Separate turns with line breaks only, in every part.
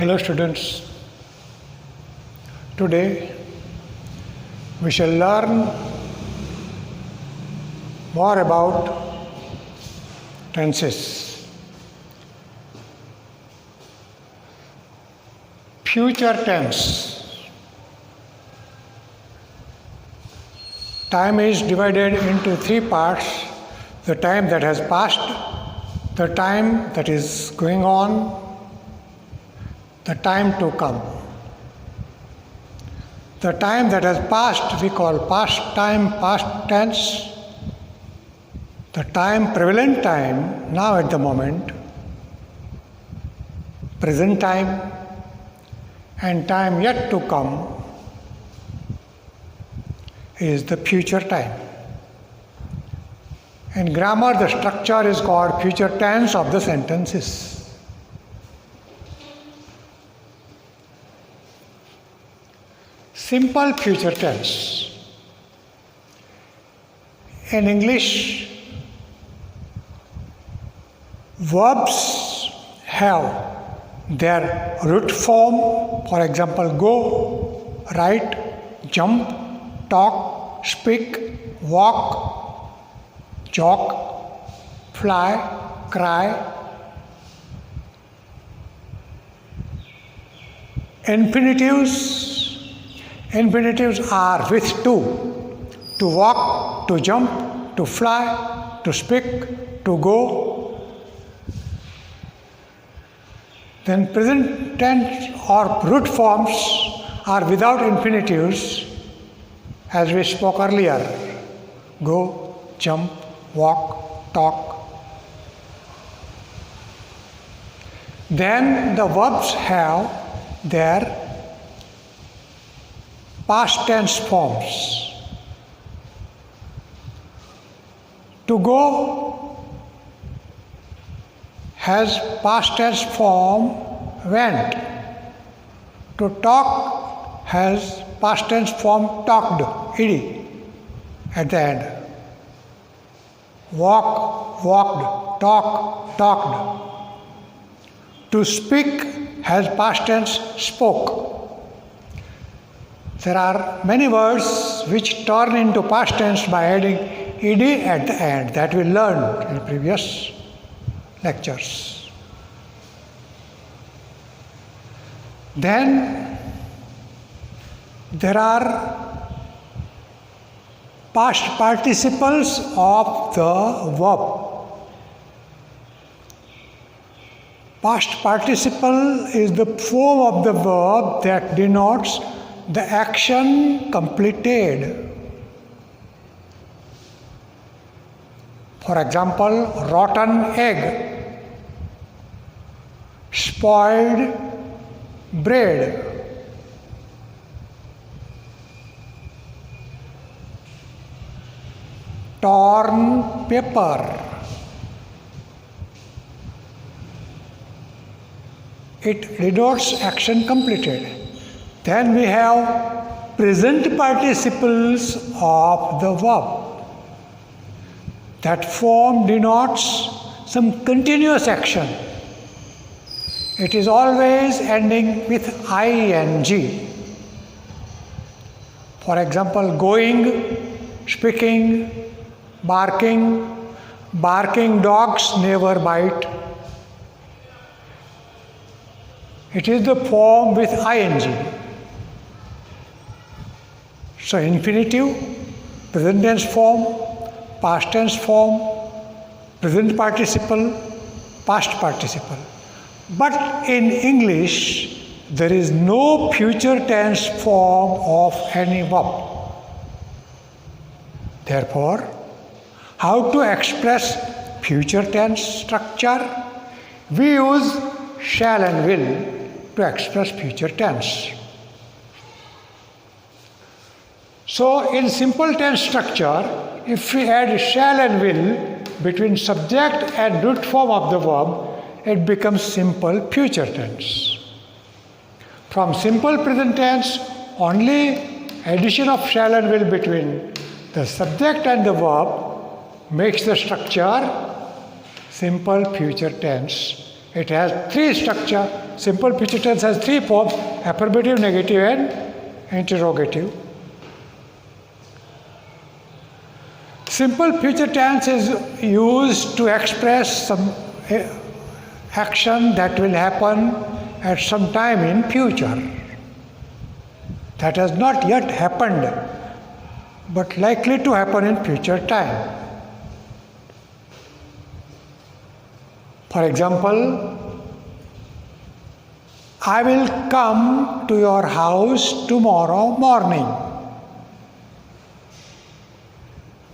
Hello students, today we shall learn more about tenses. Future tense. Time is divided into three parts: the time that has passed, the time that is going on, the time to come. The time that has passed we call past time, past tense. The time, prevalent time, now at the moment, present time, and time yet to come is the future time. In grammar, the structure is called future tense of the sentences. Simple future tense. In English, verbs have their root form, for example, go, write, jump, talk, speak, walk, jog, fly, cry. Infinitives are with to walk, to jump, to fly, to speak, to go. Then present tense or root forms are without infinitives, as we spoke earlier: go, jump, walk, talk. Then the verbs have their past tense forms. To go has past tense form went. To talk has past tense form talked, ed, at the end. Walk, walked, talk, talked. To speak has past tense spoke. There are many words which turn into past tense by adding ed at the end, that we learned in previous lectures. Then there are past participles of the verb. Past participle is the form of the verb that denotes the action completed. For example, rotten egg, spoiled bread, torn paper. It denotes action completed. Then we have present participles of the verb. That form denotes some continuous action. It is always ending with ing. For example, going, speaking, barking. Barking dogs never bite. It is the form with ing. So infinitive, present tense form, past tense form, present participle, past participle. But in English, there is no future tense form of any verb. Therefore, how to express future tense structure? We use shall and will to express future tense. So, in simple tense structure, if we add shall and will between subject and root form of the verb, it becomes simple future tense. From simple present tense, only addition of shall and will between the subject and the verb makes the structure simple future tense It has three structure. Simple future tense has three forms: affirmative, negative, and interrogative. Simple future tense is used to express some action that will happen at some time in future. That has not yet happened, but likely to happen in future time. For example, I will come to your house tomorrow morning.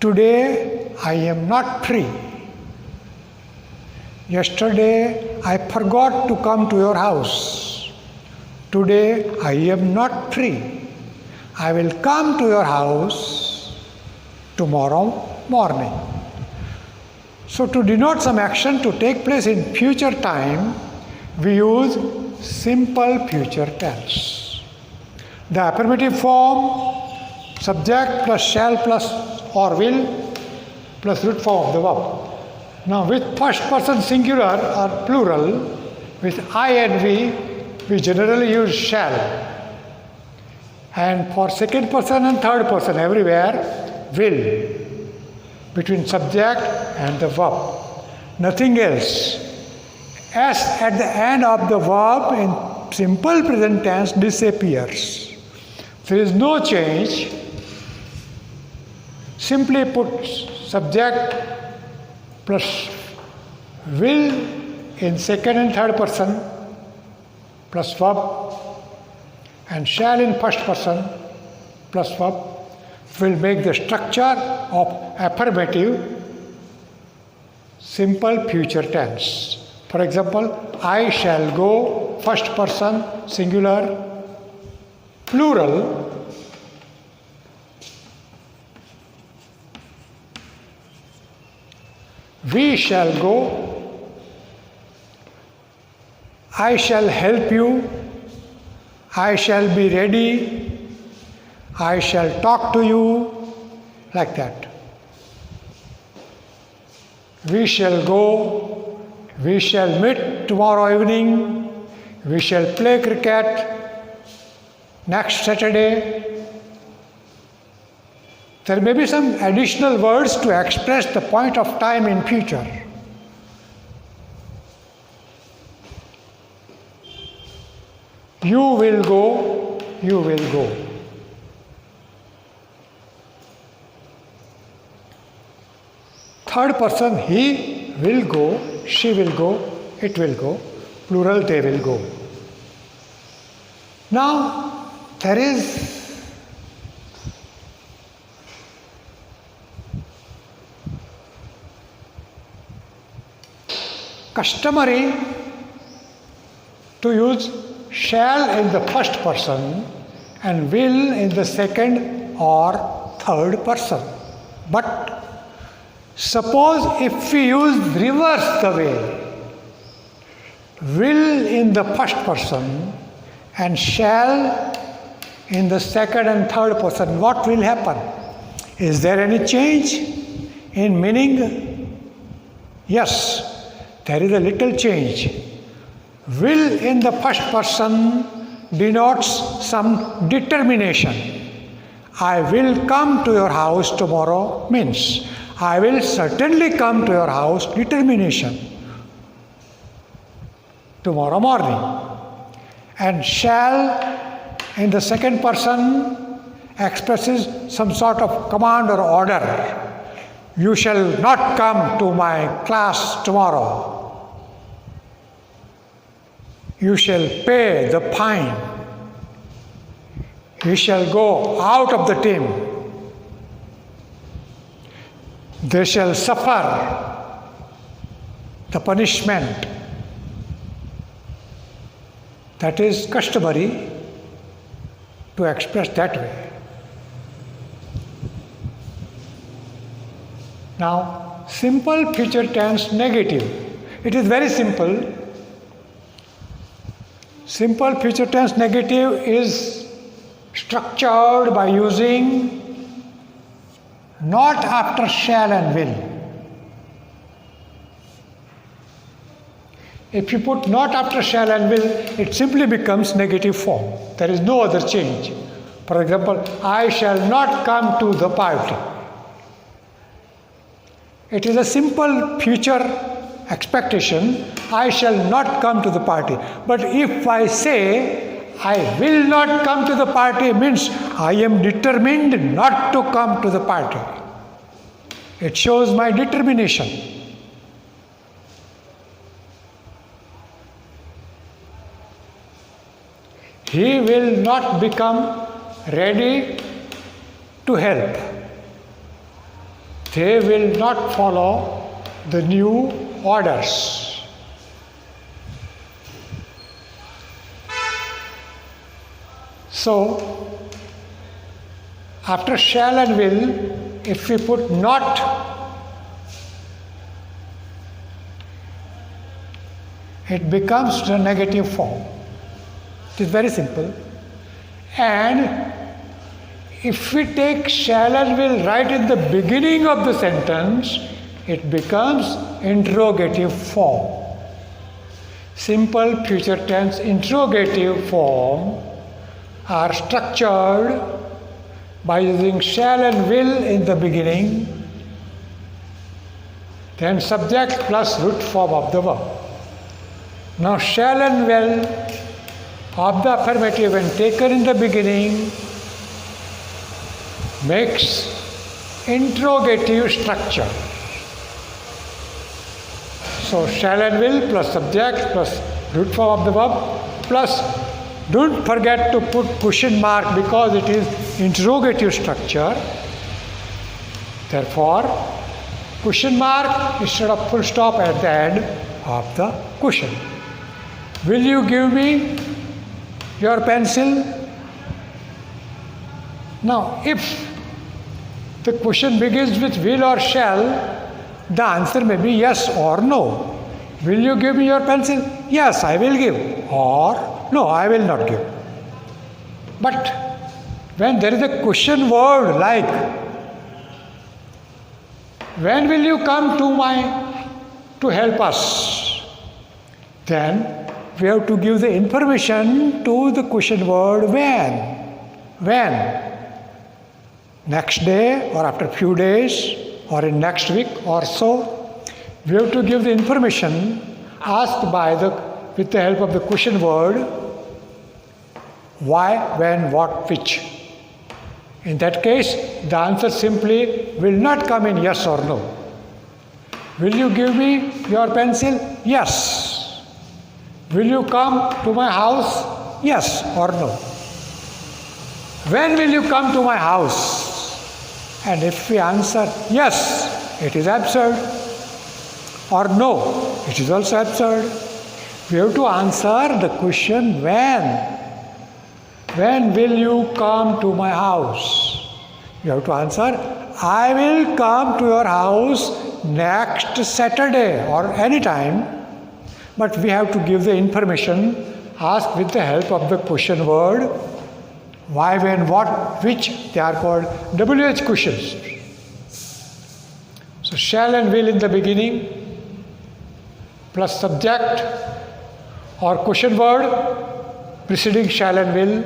Today I am not free. Yesterday I forgot to come to your house. Today I am not free. I will come to your house tomorrow morning. So to denote some action to take place in future time, we use simple future tense. The affirmative form, subject plus shall plus or will plus root form of the verb. Now with first person singular or plural, with I and we generally use shall. And for second person and third person everywhere, will. Between subject and the verb. Nothing else. S at the end of the verb in simple present tense disappears. There is no change. Simply put subject plus will in second and third person plus verb, and shall in first person plus verb will make the structure of affirmative simple future tense. For example, I shall go, first person singular, plural, we shall go, I shall help you, I shall be ready, I shall talk to you, like that. We shall go, we shall meet tomorrow evening, we shall play cricket next Saturday. There may be some additional words to express the point of time in future. You will go, you will go. Third person, he will go, she will go, it will go, plural, they will go. Now, there is customary to use shall in the first person and will in the second or third person. But suppose if we use reverse the way, will in the first person and shall in the second and third person, what will happen? Is there any change in meaning? Yes, there is a little change. Will in the first person denotes some determination. I will come to your house tomorrow means I will certainly come to your house, determination, tomorrow morning. And shall in the second person expresses some sort of command or order. You shall not come to my class tomorrow. You shall pay the fine. You shall go out of the team. They shall suffer the punishment. That is customary to express that way. Now, simple future tense negative. It is very simple. Simple future tense negative is structured by using not after shall and will. If you put not after shall and will, it simply becomes negative form. There is no other change. For example, I shall not come to the party. It is a simple future expectation. I shall not come to the party. But if I say, I will not come to the party, means I am determined not to come to the party. It shows my determination. He will not become ready to help. They will not follow the new orders. So, after shall and will, if we put not, it becomes the negative form. It is very simple. And if we take shall and will right in the beginning of the sentence, it becomes interrogative form. Simple future tense interrogative form are structured by using shall and will in the beginning, then subject plus root form of the verb. Now shall and will of the affirmative when taken in the beginning makes interrogative structure. So shall and will plus subject plus root form of the verb plus don't forget to put question mark because it is interrogative structure. Therefore, question mark instead of full stop at the end of the question. Will you give me your pencil? Now, if the question begins with will or shall, the answer may be yes or no. Will you give me your pencil? Yes, I will give. Or no, I will not give. But when there is a question word like, when will you come to help us? Then we have to give the information to the question word when. When? Next day or after few days or in next week or so. We have to give the information asked with the help of the question word why, when, what, which. In that case, the answer simply will not come in yes or no. Will you give me your pencil? Yes. Will you come to my house? Yes or no. When will you come to my house? And if we answer yes, it is absurd. Or no, it is also absurd. We have to answer the question when. When will you come to my house? You have to answer, I will come to your house next Saturday or any time. But we have to give the information asked with the help of the question word why, when, what, which. They are called WH questions. So shall and will in the beginning plus subject or question word preceding shall and will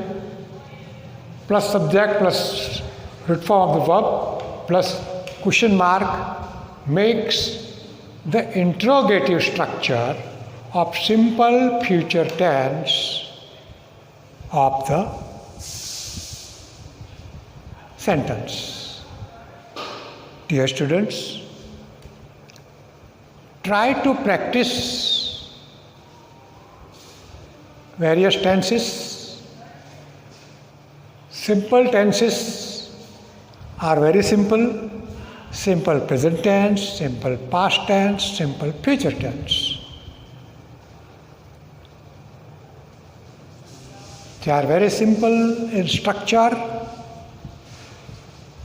plus subject plus root form of the verb plus question mark makes the interrogative structure of simple future tense of the sentence. Dear students, try to practice various tenses. Simple tenses are very simple. Simple present tense, simple past tense, simple future tense. They are very simple in structure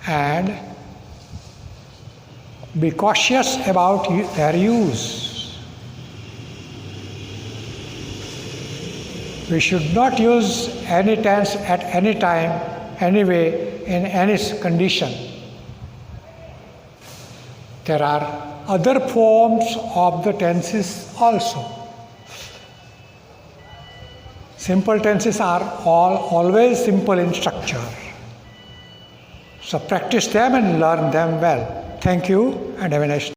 and be cautious about their use. We should not use any tense at any time, anyway, in any condition. There are other forms of the tenses also. Simple tenses are always simple in structure. So practice them and learn them well. Thank you and have a nice day.